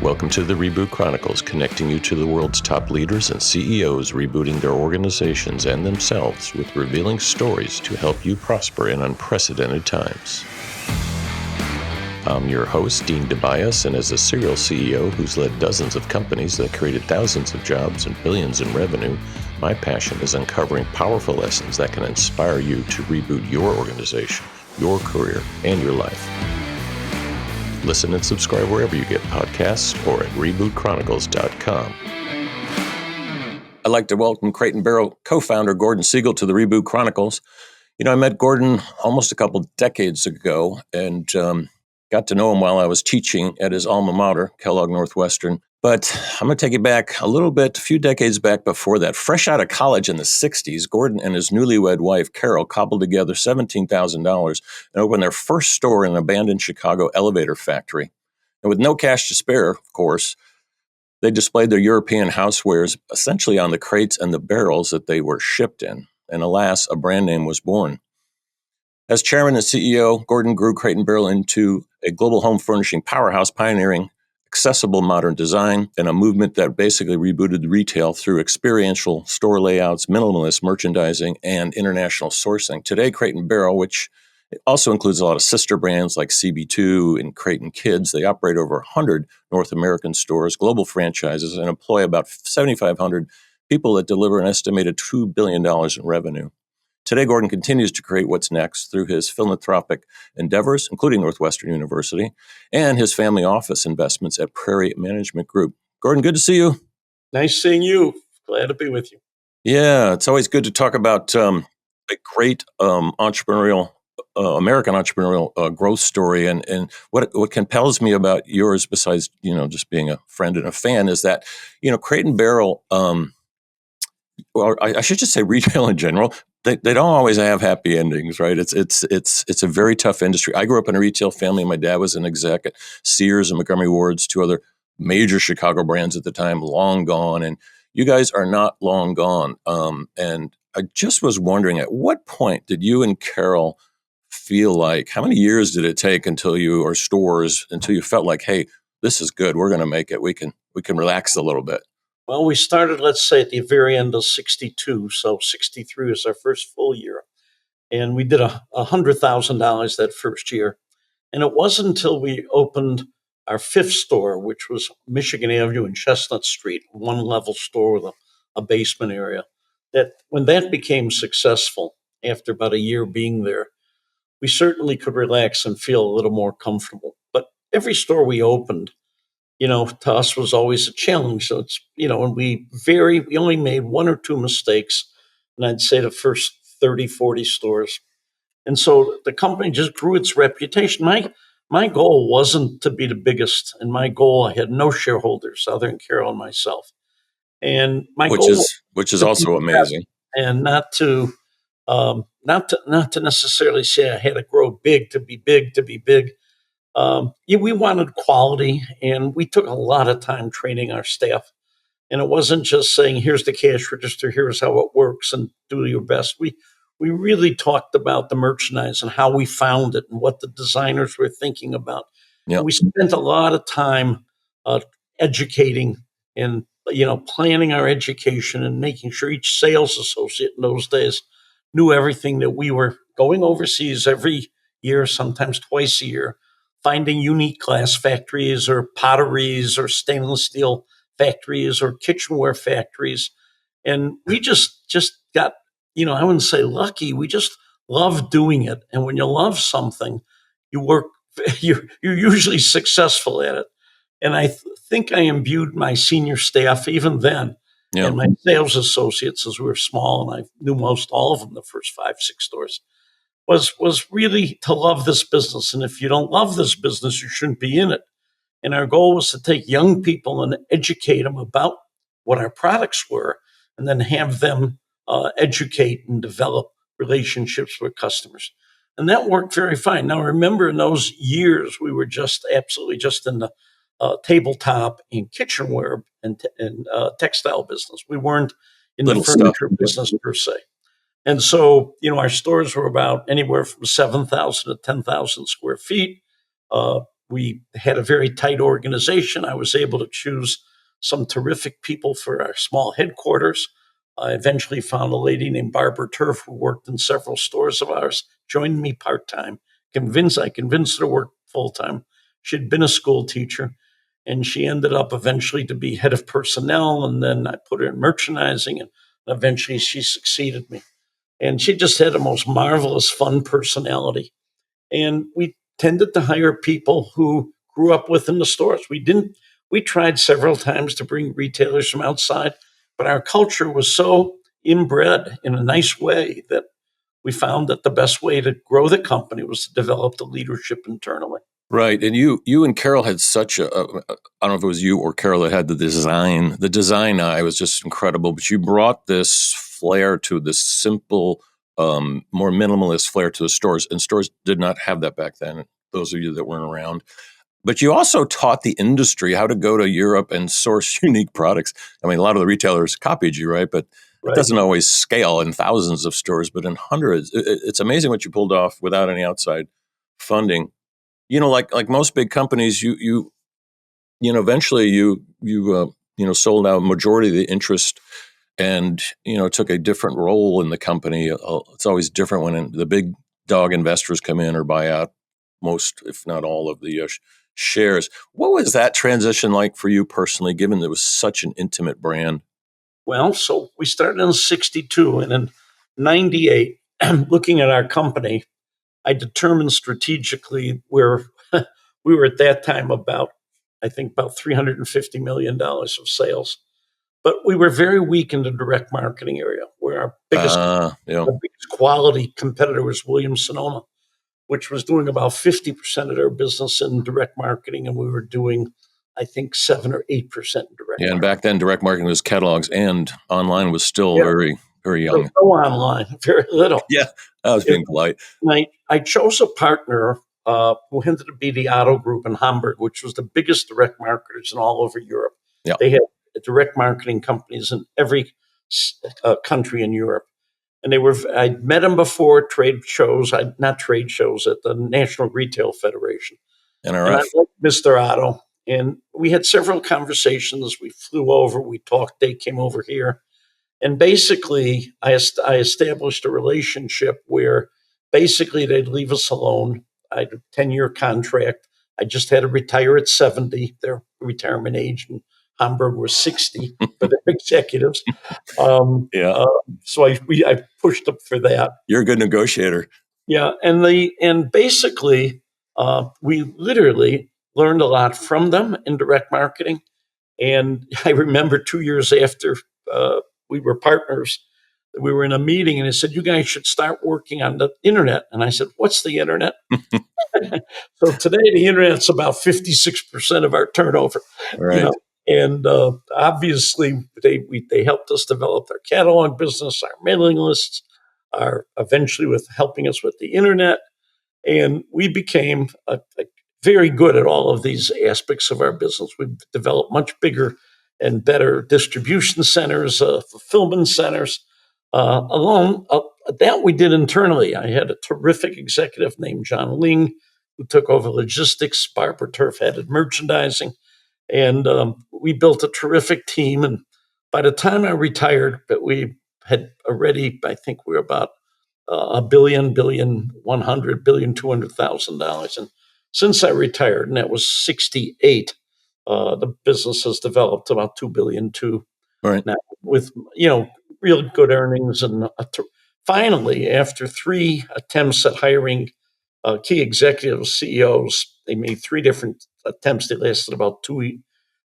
Welcome to the Reboot Chronicles, connecting you to the world's top leaders and CEOs rebooting their organizations and themselves with revealing stories to help you prosper in unprecedented times. I'm your host, Dean DeBias, and as a serial CEO who's led dozens of companies that created thousands of jobs and billions in revenue, my passion is uncovering powerful lessons that can inspire you to reboot your organization, your career, and your life. Listen and subscribe wherever you get podcasts or at rebootchronicles.com. I'd like to welcome Crate & Barrel co-founder Gordon Segal to the Reboot Chronicles. You know, I met Gordon almost a couple decades ago and got to know him while I was teaching at his alma mater, Kellogg Northwestern. But I'm going to take you back a little bit, a few decades back before that. Fresh out of college in the 60s, Gordon and his newlywed wife, Carol, cobbled together $17,000 and opened their first store in an abandoned Chicago elevator factory. And with no cash to spare, of course, they displayed their European housewares essentially on the crates and the barrels that they were shipped in. And alas, a brand name was born. As chairman and CEO, Gordon grew Crate & Barrel into a global home furnishing powerhouse, pioneering accessible modern design and a movement that basically rebooted retail through experiential store layouts, minimalist merchandising, and international sourcing. Today, Crate & Barrel, which also includes a lot of sister brands like CB2 and Crate Kids, they operate over 100 North American stores, global franchises, and employ about 7,500 people that deliver an estimated $2 billion in revenue. Today, Gordon continues to create what's next through his philanthropic endeavors, including Northwestern University, and his family office investments at Prairie Management Group. Gordon, good to see you. Nice seeing you. Glad to be with you. Yeah, it's always good to talk about a great entrepreneurial, American entrepreneurial growth story. And what compels me about yours, besides, just being a friend and a fan, is that, Crate & Barrel, or I should just say retail in general, they don't always have happy endings, right? It's a very tough industry. I grew up in a retail family. My dad was an exec at Sears and Montgomery Ward's, two other major Chicago brands at the time, long gone. And you guys are not long gone. And I just was wondering, at what point did you and Carol feel like, how many years did it take until you felt like, hey, this is good, we're going to make it, we can relax a little bit? Well, we started, let's say, at the very end of 62, so 63 was our first full year. And we did $100,000 that first year. And it wasn't until we opened our fifth store, which was Michigan Avenue and Chestnut Street, one-level store with a basement area, that when that became successful, after about a year being there, we certainly could relax and feel a little more comfortable. But every store we opened, to us was always a challenge. So it's, and we only made one or two mistakes, and I'd say the first 30, 40 stores. And so the company just grew its reputation. My goal wasn't to be the biggest, and my goal, I had no shareholders other than Carol and myself. And my goal, which is also amazing, and not to necessarily say I had to grow big to be big. We wanted quality, and we took a lot of time training our staff. And it wasn't just saying, here's the cash register, here's how it works, and do your best. We really talked about the merchandise and how we found it and what the designers were thinking about. Yep. We spent a lot of time educating and planning our education and making sure each sales associate in those days knew everything, that we were going overseas every year, sometimes twice a year, finding unique glass factories or potteries or stainless steel factories or kitchenware factories. And we just got, I wouldn't say lucky, we just love doing it. And when you love something, you're usually successful at it. And I think I imbued my senior staff, even then, and my sales associates, as we were small, and I knew most all of them, the first 5-6 stores, was really to love this business. And if you don't love this business, you shouldn't be in it. And our goal was to take young people and educate them about what our products were, and then have them educate and develop relationships with customers. And that worked very fine. Now, remember, in those years, we were absolutely just in the tabletop and kitchenware and textile business. We weren't in the furniture business per se. And so, our stores were about anywhere from 7,000 to 10,000 square feet. we had a very tight organization. I was able to choose some terrific people for our small headquarters. I eventually found a lady named Barbara Turf who worked in several stores of ours, joined me part-time. I convinced her to work full-time. She'd been a school teacher, and she ended up eventually to be head of personnel, and then I put her in merchandising, and eventually she succeeded me. And she just had the most marvelous, fun personality. And we tended to hire people who grew up within the stores. We tried several times to bring retailers from outside, but our culture was so inbred in a nice way that we found that the best way to grow the company was to develop the leadership internally. Right. And you and Carol had such I don't know if it was you or Carol that had the design. The design eye was just incredible, but you brought this flair to this simple, more minimalist flair to the stores. And stores did not have that back then, those of you that weren't around. But you also taught the industry how to go to Europe and source unique products. I mean, a lot of the retailers copied you, right? But it Right. doesn't always scale in thousands of stores, but in hundreds. It's amazing what you pulled off without any outside funding. Like most big companies, eventually sold out majority of the interest, and took a different role in the company. It's always different when the big dog investors come in or buy out most, if not all, of the shares. What was that transition like for you personally, given that it was such an intimate brand? Well, so we started in 62, and in 98, looking at our company, I determined strategically where we were at that time I think, about $350 million of sales. But we were very weak in the direct marketing area, where Yeah. our biggest quality competitor was Williams Sonoma, which was doing about 50% of their business in direct marketing. And we were doing, I think, 7 or 8% in direct Yeah, and marketing. back then, direct marketing was catalogs, and online was still Yeah, very, very so young. no online, very little. Yeah, I was being polite. I chose a partner who ended up being the Otto Group in Hamburg, which was the biggest direct marketers in all over Europe. Yeah, They had direct marketing companies in every country in Europe. And I'd met them before trade shows, not trade shows, at the National Retail Federation. And I NRF. liked Mr. Otto. And we had several conversations. We flew over, we talked, they came over here. And basically, I established a relationship where basically they'd leave us alone. I had a 10-year contract. I just had to retire at 70. Their retirement age in Hamburg was 60 for the executives. Um, Yeah, uh, so I pushed up for that. you're a good negotiator. Yeah, and basically we literally learned a lot from them in direct marketing. And I remember 2 years after we were partners, we were in a meeting and I said, "You guys should start working on the internet." And I said, "What's the internet?" So today the internet's about 56% of our turnover, you Right. know. And obviously they helped us develop our catalog business, our mailing lists, our eventually with helping us with the internet. And we became very good at all of these aspects of our business. We've developed much bigger and better distribution centers, fulfillment centers. Alone, that we did internally. I had a terrific executive named John Ling who took over logistics. Barbara Turf headed merchandising. And we built a terrific team. And by the time I retired, we had already, I think we were about a billion, 200,000. And since I retired, and that was 68, the business has developed about 2 billion too Right. now with, real good earnings. And finally, after three attempts at hiring key executives, CEOs, they made three different attempts. They lasted about 2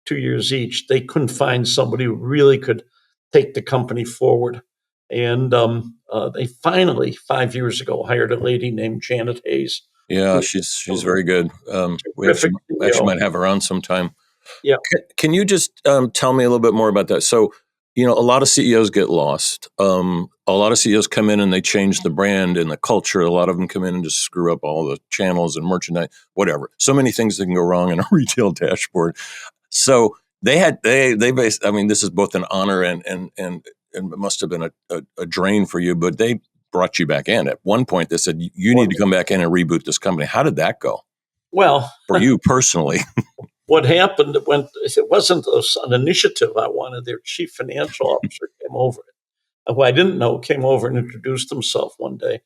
years each. They couldn't find somebody who really could take the company forward. And they finally, 5 years ago, hired a lady named Janet Hayes, Yeah, who she's very good. We terrific actually CEO. might have her on sometime. Yeah. Can you just tell me a little bit more about that? So, a lot of CEOs get lost. A lot of CEOs come in and they change the brand and the culture. A lot of them come in and just screw up all the channels and merchandise, whatever. So many things that can go wrong in a retail dashboard. So I mean, this is both an honor and it must have been a drain for you, but they brought you back in. At one point, they said, you need to come back in and reboot this company. How did that go? Well, for you personally? what happened when it wasn't an initiative I wanted, their chief financial officer came over, who I didn't know, came over and introduced himself one day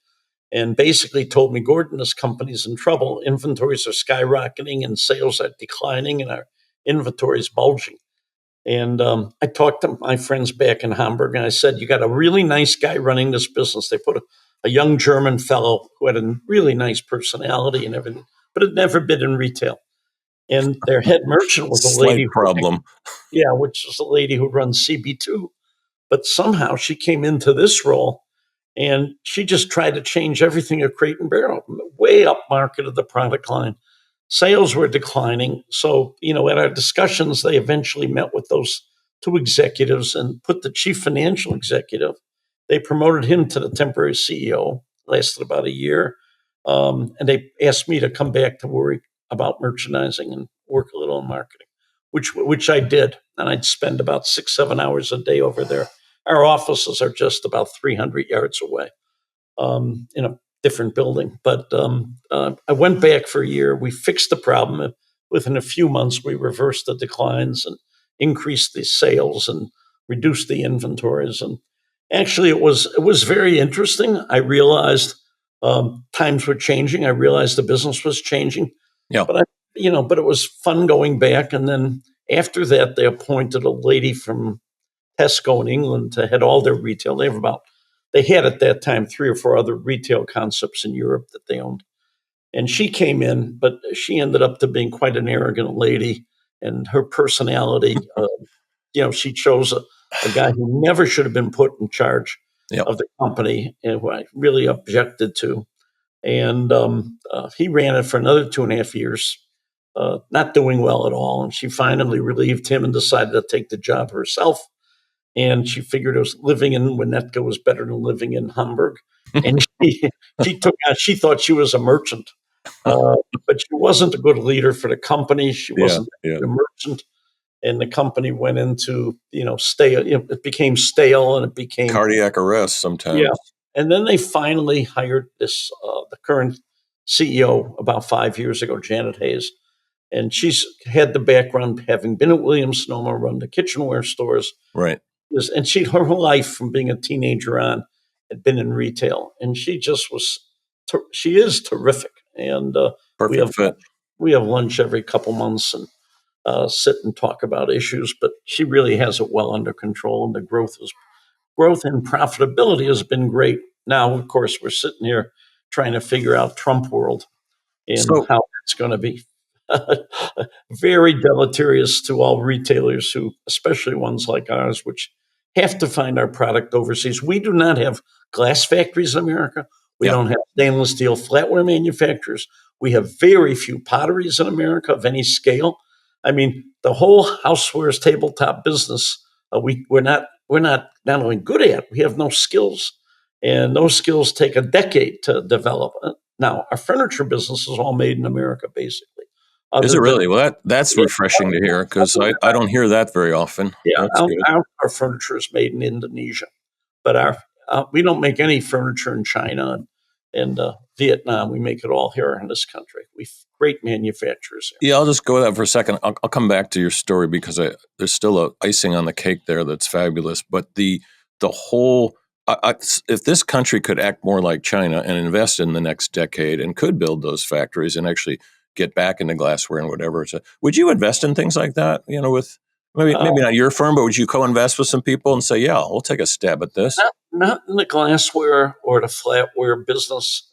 and basically told me, Gordon, this company's in trouble. Inventories are skyrocketing and sales are declining and our inventory is bulging. And I talked to my friends back in Hamburg and I said, you got a really nice guy running this business. They put a young German fellow who had a really nice personality and everything, but had never been in retail. And their head merchant was a Slight lady, problem. yeah, which is a lady who runs CB2. But somehow she came into this role and she just tried to change everything at Crate and Barrel, way up marketed the product line. Sales were declining. So, at our discussions, they eventually met with those two executives and put the chief financial executive. They promoted him to the temporary CEO, lasted about a year. And they asked me to come back to worry about merchandising and work a little in marketing, which I did. And I'd spend about 6, 7 hours a day over there. Our offices are just about 300 yards away, in a different building. But I went back for a year. We fixed the problem. Within a few months, we reversed the declines and increased the sales and reduced the inventories. And actually, it was very interesting. I realized times were changing. I realized the business was changing. Yeah. But it was fun going back. And then after that, they appointed a lady from Tesco in England to head all their retail. They had at that time 3 or 4 other retail concepts in Europe that they owned. And she came in, but she ended up to being quite an arrogant lady. And her personality, she chose a guy who never should have been put in charge Yep. of the company and who I really objected to. And he ran it for another 2.5 years, not doing well at all. And she finally relieved him and decided to take the job herself. And she figured it was living in Winnetka was better than living in Hamburg. And she thought she was a merchant, uh, but she wasn't a good leader for the company. She Yeah. wasn't Yeah. a merchant, and the company went into stale. It became stale, and it became Cardiac arrest sometimes. yeah. And then they finally hired the current CEO about 5 years ago, Janet Hayes, and she's had the background having been at Williams Sonoma, run the kitchenware stores, Right. and she her whole life from being a teenager on had been in retail, and she just was. She is terrific, and we have Perfect fit. we have lunch every couple months and sit and talk about issues. But she really has it well under control, and the growth and profitability has been great. Now, of course, we're sitting here trying to figure out Trump world and So how it's going to be very deleterious to all retailers who, especially ones like ours, which have to find our product overseas. We do not have glass factories in America. We yeah. don't have stainless steel flatware manufacturers. We have very few potteries in America of any scale. I mean, the whole housewares tabletop business, we're not only good at, we have no skills, and those skills take a decade to develop. Now, our furniture business is all made in America, basically. Is Other it than really? Well, that's yeah, refreshing to hear because other I don't hear that very often. yeah, That's good. our furniture is made in Indonesia, but our we don't make any furniture in China and Vietnam. We make it all here in this country. We great manufacturers here. Yeah, I'll just go with that for a second. I'll come back to your story because there's still a icing on the cake there that's fabulous. But the whole if this country could act more like China and invest in the next decade and could build those factories and actually get back into glassware and whatever, would you invest in things like that? With Uh, maybe not your firm, but would you co-invest with some people and say, yeah, we'll take a stab at this? not in the glassware or the flatware business.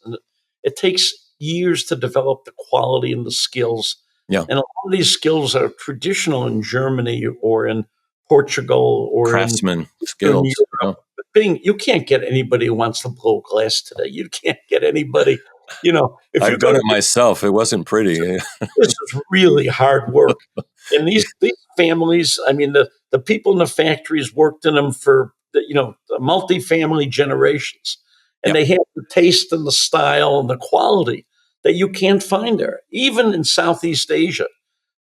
It takes years to develop the quality and the skills. Yeah, And a lot of these skills are traditional in Germany or in Portugal or in craftsman Eastern skills. Europe. But you can't get anybody who wants to blow glass today. You can't get anybody, if you I've go done to it myself. It wasn't pretty. this is really hard work. And these families, I mean, the people in the factories worked in them for the multi-family generations, and Yeah. they have the taste and the style and the quality that you can't find there. Even in Southeast Asia,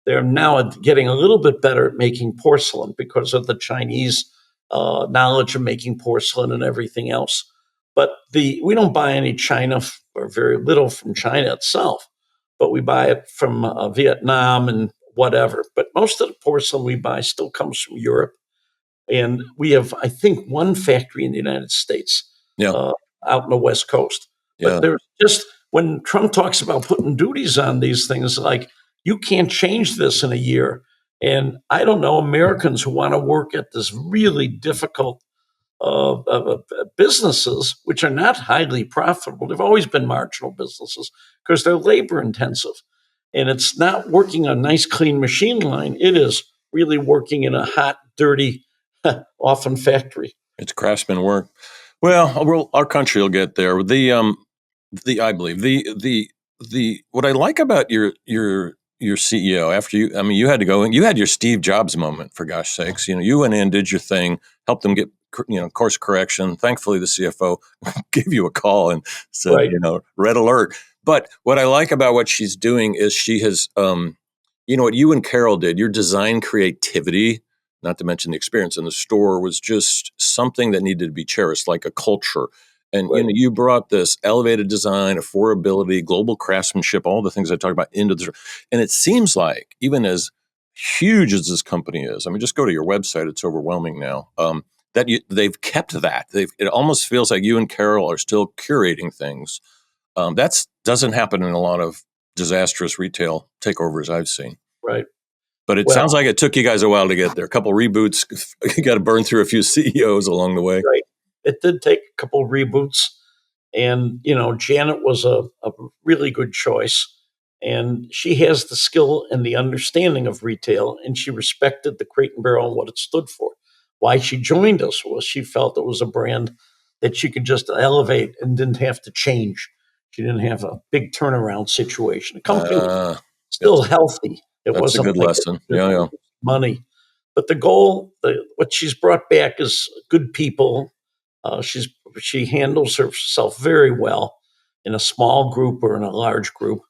they're now getting a little bit better at making porcelain because of the Chinese knowledge of making porcelain and everything else. But we don't buy any China or very little from China itself. but we buy it from Vietnam and whatever. But most of the porcelain we buy still comes from Europe. And we have, I think, one factory in the United States Yeah. uh, out in the West Coast. But Yeah. there's just, when Trump talks about putting duties on these things, like, you can't change this in a year. And I don't know, Americans who want to work at this really difficult businesses, which are not highly profitable, they've always been marginal businesses because they're labor intensive. And it's not working a nice, clean machine line. It is really working in a hot, dirty, often factory. It's craftsman work. Well, our country will get there. The I believe the what I like about your CEO after you, I mean, you had to go and you had your Steve Jobs moment, for gosh sakes. You know, you went in, did your thing, helped them get course correction. Thankfully, the CFO gave you a call and said, Right, red alert. But what I like about what she's doing is she has, what you and Carol did, your design creativity, not to mention the experience in the store, was just something that needed to be cherished, like a culture. And right, you brought this elevated design, affordability, global craftsmanship, all the things I talked about into the. And it seems like, even as huge as this company is, I mean, just go to your website; it's overwhelming now. They've kept that. It almost feels like you and Carol are still curating things. That doesn't happen in a lot of disastrous retail takeovers I've seen. right. But it Well, sounds like it took you guys a while to get there. A couple reboots. You got to burn through a few CEOs along the way. right. It did take a couple reboots. And, Janet was a really good choice. And she has the skill and the understanding of retail, and she respected the Crate and Barrel and what it stood for. Why she joined us was she felt it was a brand that she could just elevate and didn't have to change. She didn't have a big turnaround situation. The company was still That's healthy. It that's a wasn't good like lesson. it Yeah, yeah. was money. But the goal, what she's brought back is good people. She handles herself very well in a small group or in a large group,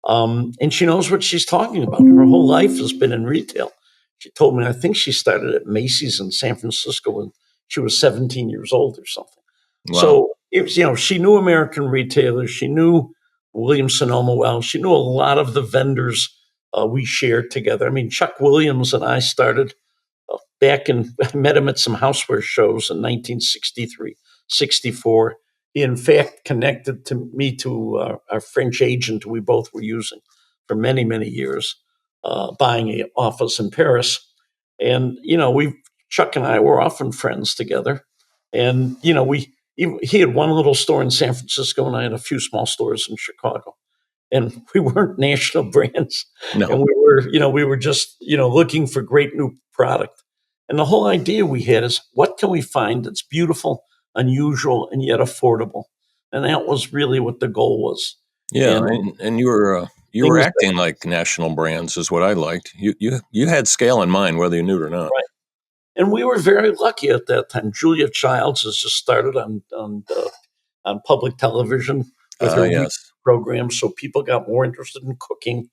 and she knows what she's talking about. Her whole life has been in retail. She told me, I think she started at Macy's in San Francisco when she was 17 years old or something. Wow. So it was, she knew American retailers. She knew Williams Sonoma well. She knew a lot of the vendors we shared together. I mean, Chuck Williams and I started back in, I met him at some houseware shows in 1963, 64. He, in fact, connected to me to our French agent we both were using for many, many years, buying an office in Paris. And, Chuck and I were often friends together. And, he had one little store in San Francisco, and I had a few small stores in Chicago. And we weren't national brands, and No. we were just looking for great new product. And the whole idea we had is, what can we find that's beautiful, unusual, and yet affordable? And that was really what the goal was. Yeah, And and you were things that, acting like national brands is what I liked. You had scale in mind, whether you knew it or not. right. And we were very lucky at that time. Julia Childs has just started on public television with her week Yes. program, so people got more interested in cooking.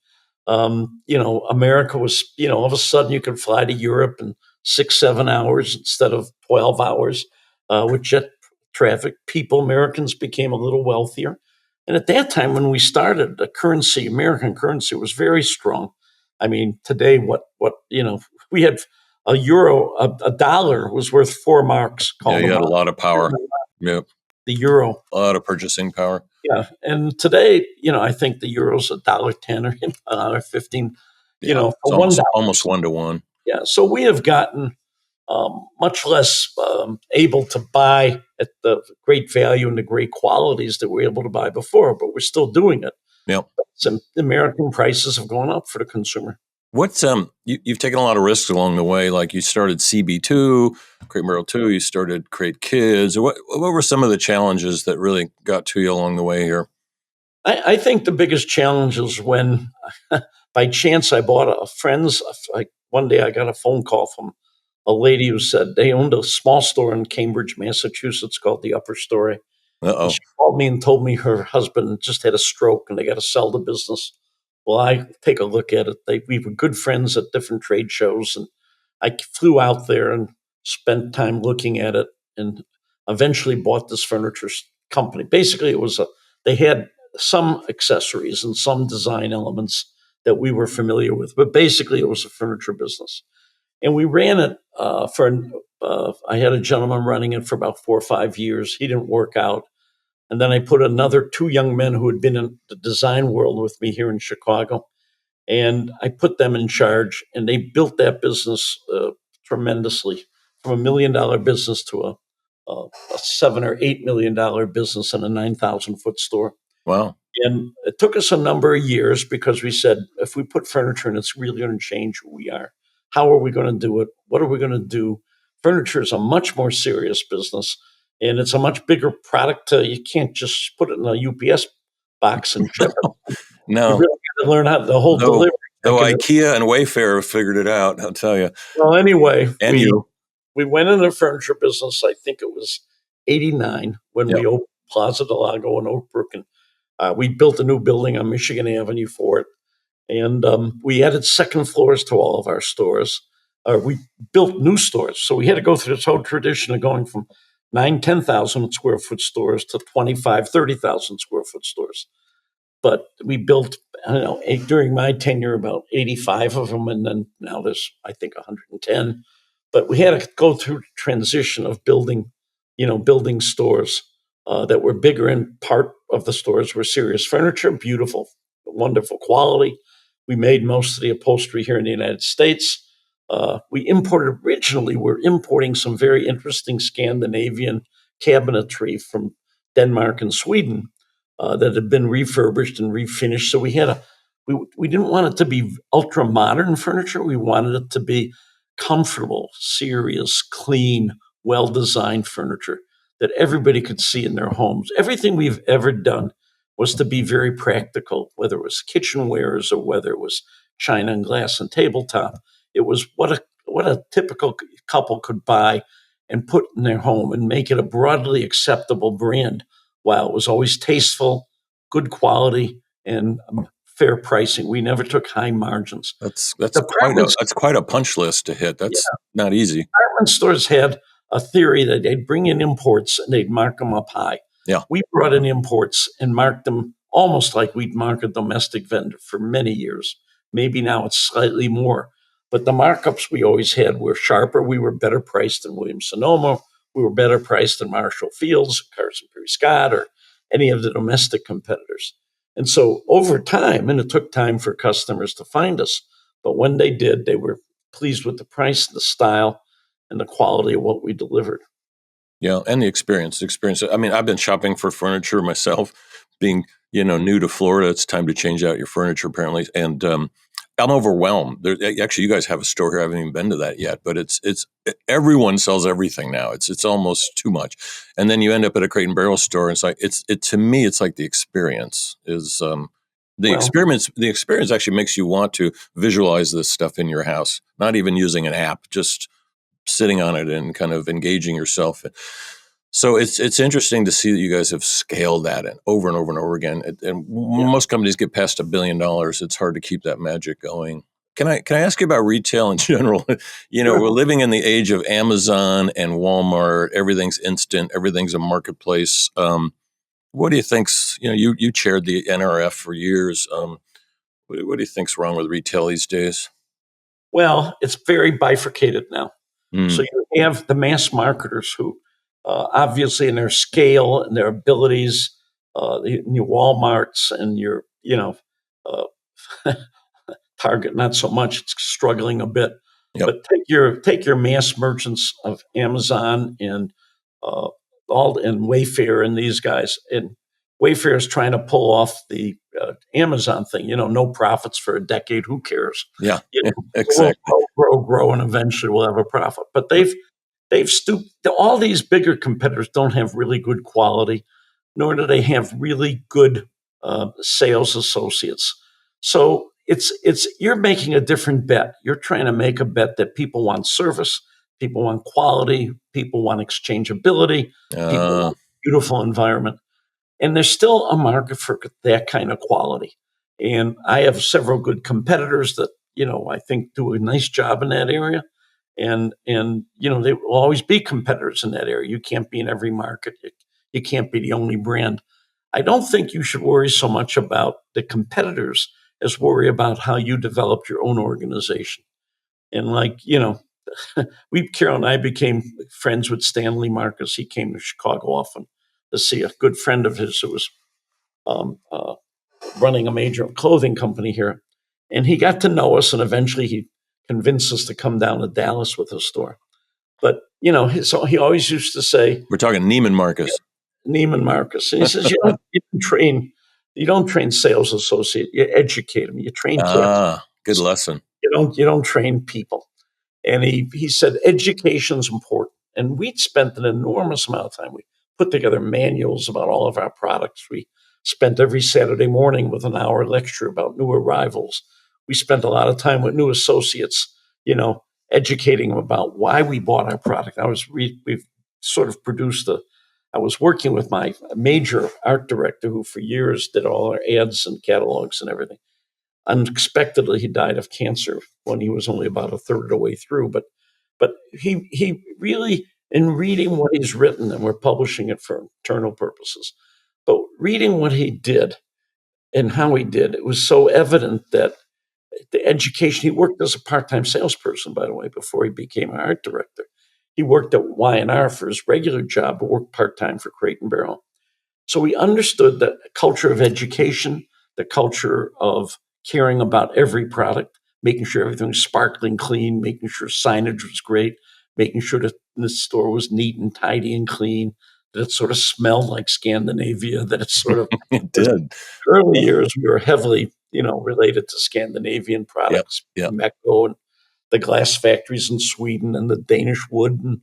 America was, all of a sudden you could fly to Europe in 6, 7 hours instead of 12 hours with jet traffic. Americans became a little wealthier. And at that time, when we started, the currency, American currency, was very strong. I mean, today, we had a euro, a dollar was worth 4 marks, Yeah, called a you had a mark. lot of power. Yep. The euro. A lot of purchasing power. Yeah, and today, I think the euro's $1.10 or $1.15. Yeah. It's For $1. almost 1 to 1. Yeah, so we have gotten much less able to buy at the great value and the great qualities that we were able to buy before, but we're still doing it. Yep. Some American prices have gone up for the consumer. What's you've taken a lot of risks along the way, like you started CB2, Crate Barrel 2, you started Crate Kids. What were some of the challenges that really got to you along the way here? I think the biggest challenge is when, by chance, I bought a friend's. Like one day, I got a phone call from a lady who said they owned a small store in Cambridge, Massachusetts, called the Upper Story. And Uh-oh. she called me and told me her husband just had a stroke and they got to sell the business. Well, I take a look at it. We were good friends at different trade shows, and I flew out there and spent time looking at it, and eventually bought this furniture company. Basically, it was they had some accessories and some design elements that we were familiar with. But basically, it was a furniture business. And we ran it I had a gentleman running it for about 4 or 5 years. He didn't work out. And then I put another two young men who had been in the design world with me here in Chicago. And I put them in charge, and they built that business tremendously, from $1 million business to a $7 or $8 million business in a 9,000 foot store. Wow. And it took us a number of years because we said, if we put furniture in, it's really going to change who we are. How are we going to do it? What are we going to do? Furniture is a much more serious business, and it's a much bigger product. You can't just put it in a UPS box and ship it. You No, really got to learn how the whole though delivery though mechanism. IKEA and Wayfair have figured it out, I'll tell you. Well, anyway, And you. we went in the furniture business. I think it was '89 when Yep. we opened Plaza Del Lago in Oak Brook, and we built a new building on Michigan Avenue for it. And we added second floors to all of our stores. We built new stores. So we had to go through this whole tradition of going from 10,000 square foot stores to 25, 30,000 square foot stores. But we built, I don't know, during my tenure, about 85 of them. And then now there's, I think, 110. But we had to go through the transition of building stores that were bigger, and part of the stores were serious furniture, beautiful, wonderful quality. We made most of the upholstery here in the United States. We're importing some very interesting Scandinavian cabinetry from Denmark and Sweden that had been refurbished and refinished. So we didn't want it to be ultra modern furniture. We wanted it to be comfortable, serious, clean, well designed furniture that everybody could see in their homes. Everything we've ever done was to be very practical, whether it was kitchenwares or whether it was china and glass and tabletop. It was what a typical couple could buy and put in their home and make it a broadly acceptable brand, while it was always tasteful, good quality, and fair pricing. We never took high margins. That's Department that's quite a punch list to hit. That's not easy. department stores had a theory that they'd bring in imports and they'd mark them up high. Yeah. We brought in imports and marked them almost like we'd mark a domestic vendor for many years. Maybe now it's slightly more, but the markups we always had were sharper. We were better priced than Williams Sonoma. We were better priced than Marshall Fields, Carson Perry Scott, or any of the domestic competitors. And so over time, and it took time for customers to find us, but when they did, they were pleased with the price, the style, and the quality of what we delivered. Yeah, and the experience. The experience. I mean, I've been shopping for furniture myself, being new to Florida. It's time to change out your furniture, apparently, and I'm overwhelmed. Actually, you guys have a store here. I haven't even been to that yet, but it's everyone sells everything now. It's almost too much, and then you end up at a Crate and Barrel store. And it's like to me, it's like the experience is. The Well, experience actually makes you want to visualize this stuff in your house, not even using an app, just sitting on it and kind of engaging yourself. So it's interesting to see that you guys have scaled that and over and over and over again. And yeah, most companies get past $1 billion. It's hard to keep that magic going. Can I ask you about retail in general? We're sure. living in the age of Amazon and Walmart. Everything's instant. Everything's a marketplace. What do you think's you chaired the NRF for years. What do you think's wrong with retail these days? Well, it's very bifurcated now. So Mm, you have the mass marketers who, obviously, in their scale and their abilities, your WalMarts and uh, Target, not so much. It's struggling a bit. yep. But take your mass merchants of Amazon and uh, all and Wayfair and these guys. And Wayfair is trying to pull off the Amazon thing. No profits for a decade. Who cares? Yeah. We'll Exactly. grow, and eventually we'll have a profit. But they've stooped. All these bigger competitors don't have really good quality, nor do they have really good sales associates. So you're making a different bet. You're trying to make a bet that people want service, people want quality, people want exchangeability, people Uh, want beautiful environment, and there's still a market for that kind of quality. And I have several good competitors that I think do a nice job in that area, and they will always be competitors in that area. You can't be in every market. You can't be the only brand. I don't think you should worry so much about the competitors as worry about how you developed your own organization. And like, Carol and I became friends with Stanley Marcus. He came to Chicago often to see a good friend of his who was um, uh, running a major clothing company here. And he got to know us, and eventually he convinced us to come down to Dallas with a store. But, so he always used to say, We're talking Neiman Marcus. Neiman Marcus, and he says, you don't train sales associate, you educate them, you train kids. Good lesson. You don't train people. And he said education's important. And we'd spent an enormous amount of time. We put together manuals about all of our products. We spent every Saturday morning with an hour lecture about new arrivals. We spent a lot of time with new associates, educating them about why we bought our product. We've sort of produced I was working with my major art director who for years did all our ads and catalogs and everything. Unexpectedly, he died of cancer when he was only about a third of the way through. But he really, in reading what he's written, and we're publishing it for internal purposes, but reading what he did and how he did, it was so evident that the education. He worked as a part-time salesperson, by the way, before he became an art director. He worked at Y&R for his regular job, but worked part-time for Crate and Barrel. So we understood that culture of education, the culture of caring about every product, making sure everything was sparkling clean, making sure signage was great, making sure that the store was neat and tidy and clean, that it sort of smelled like Scandinavia, that it sort of It did. early years we were heavily, related to Scandinavian Yep. products, Yep. Mecco and the glass factories in Sweden and the Danish wood. And,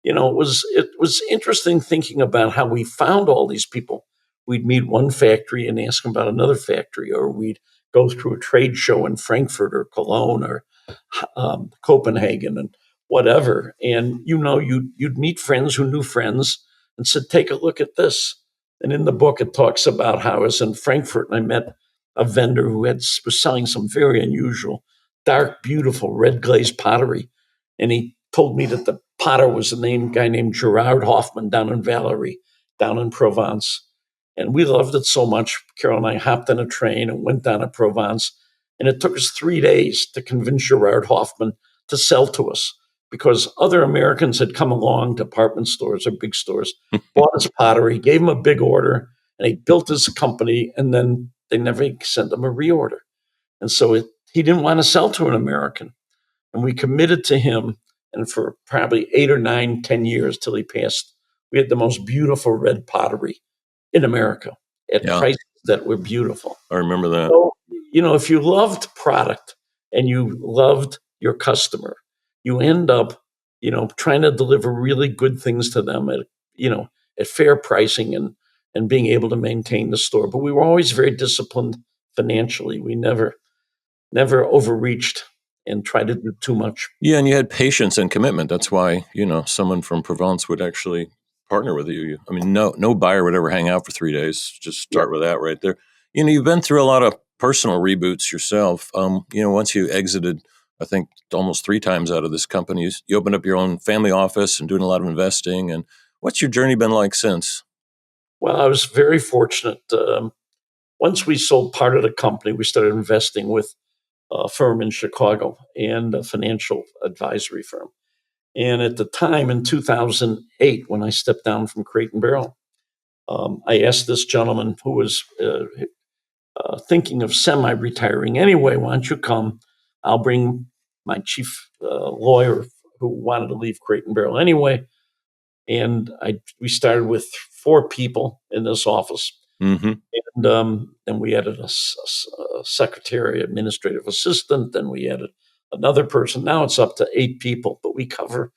it was interesting thinking about how we found all these people. We'd meet one factory and ask them about another factory, or we'd go through a trade show in Frankfurt or Cologne or Copenhagen and whatever. And, you'd meet friends who knew friends and said, take a look at this. And in the book, it talks about how I was in Frankfurt and I met a vendor who was selling some very unusual, dark, beautiful red glazed pottery. And he told me that the potter was guy named Gerard Hoffman down in Valerie, down in Provence. And we loved it so much. Carol and I hopped on a train and went down to Provence. And it took us 3 days to convince Gerard Hoffman to sell to us because other Americans had come along, department stores or big stores, bought his pottery, gave him a big order, and he built his company. And then they never sent him a reorder. And so he didn't want to sell to an American. And we committed to him. And for probably 8 or 9, 10 years till he passed, we had the most beautiful red pottery in America at Yeah. prices that were beautiful. I remember that. So, if you loved product and you loved your customer, you end up, trying to deliver really good things to them at fair pricing and being able to maintain the store. But we were always very disciplined financially. We never overreached and tried to do too much. Yeah, and you had patience and commitment. That's why, someone from Provence would actually partner with you. I mean, no buyer would ever hang out for 3 days. Just Yeah. start with that right there. You've been through a lot of personal reboots yourself. Once you exited, I think almost 3 times out of this company, you opened up your own family office and doing a lot of investing. And what's your journey been like since? Well, I was very fortunate. Once we sold part of the company, we started investing with a firm in Chicago and a financial advisory firm. And at the time in 2008, when I stepped down from Crate and Barrel, I asked this gentleman who was thinking of semi-retiring anyway, why don't you come? I'll bring my chief lawyer who wanted to leave Crate and Barrel anyway. And we started with 4 people in this office. Mm-hmm. And then we added a secretary, administrative assistant. Then we added another person. Now it's up to 8 people, but we cover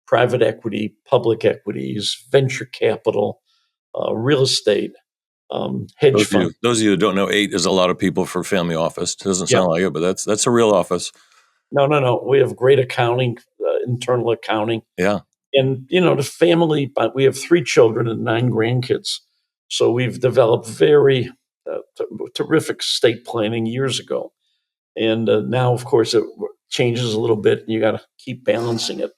private equity, public equities, venture capital, real estate, hedge fund. Those of you who don't know, 8 is a lot of people for family office. Doesn't Yeah. sound like it, but that's a real office. No. We have great accounting, internal accounting. Yeah. And, the family, but we have 3 children and 9 grandkids. So we've developed very terrific estate planning years ago. And now, of course, it changes a little bit and you got to keep balancing it.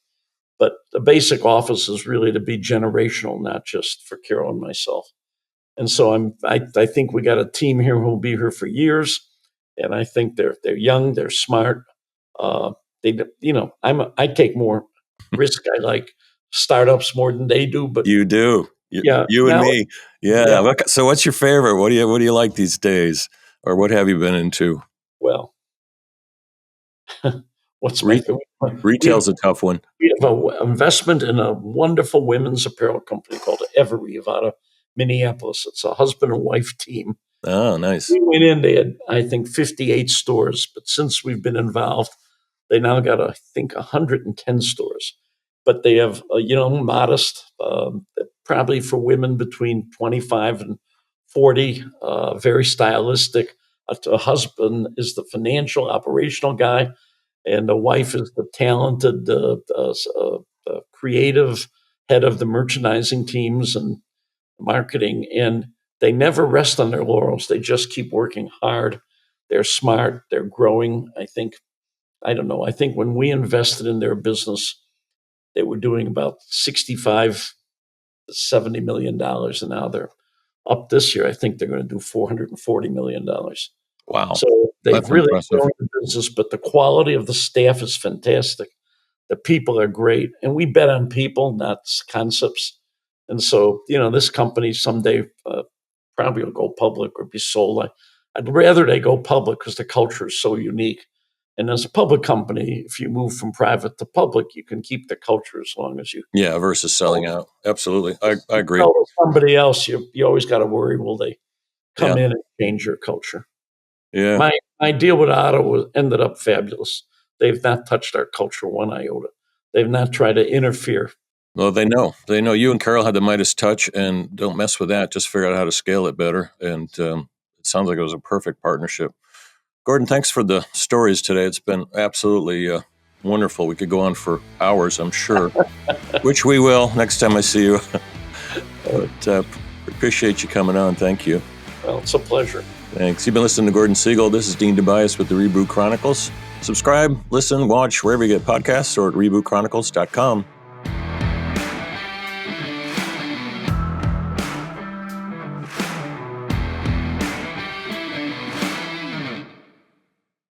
But the basic office is really to be generational, not just for Carol and myself. And so I think we got a team here who will be here for years, and I think they're young, they're smart. Uh, I take more risk. I like startups more than they do, but You do. yeah, You and now me. yeah, Yeah. So what's your favorite? What do you like these days? Or what have you been into? well, what's my Re- favorite? We have Retail's a tough one. we have an investment in a wonderful women's apparel company called Evereve out of Minneapolis. It's a husband and wife team. Oh, nice. We went in, they had, I think, 58 stores, but since we've been involved, they now got, I think, 110 stores. But they have, modest, probably for women between 25 and 40, very stylistic. A husband is the financial, operational guy, and the wife is the talented, creative head of the merchandising teams and marketing. And they never rest on their laurels. They just keep working hard. They're smart. They're growing. I don't know. I think when we invested in their business, they were doing about 65 to $70 million, and now they're up this year. I think they're going to do $440 million. Wow. So they've That's really impressive. grown the business, but the quality of the staff is fantastic. The people are great, and we bet on people, not concepts. And so, this company someday probably will go public or be sold. I'd rather they go public because the culture is so unique. And as a public company, if you move from private to public, you can keep the culture as long as you Yeah, versus selling out. Absolutely. I agree. sell to somebody else. You always got to worry, will they Yeah. come in and change your culture? Yeah. My deal with Otto ended up fabulous. They've not touched our culture one iota. They've not tried to interfere. Well, they know. They know you and Carol had the Midas touch, and don't mess with that. Just figure out how to scale it better. And it sounds like it was a perfect partnership. Gordon, thanks for the stories today. It's been absolutely wonderful. We could go on for hours, I'm sure, which we will next time I see you. But appreciate you coming on. Thank you. Well, it's a pleasure. Thanks. You've been listening to Gordon Segal. This is Dean Tobias with the Reboot Chronicles. Subscribe, listen, watch wherever you get podcasts or at rebootchronicles.com.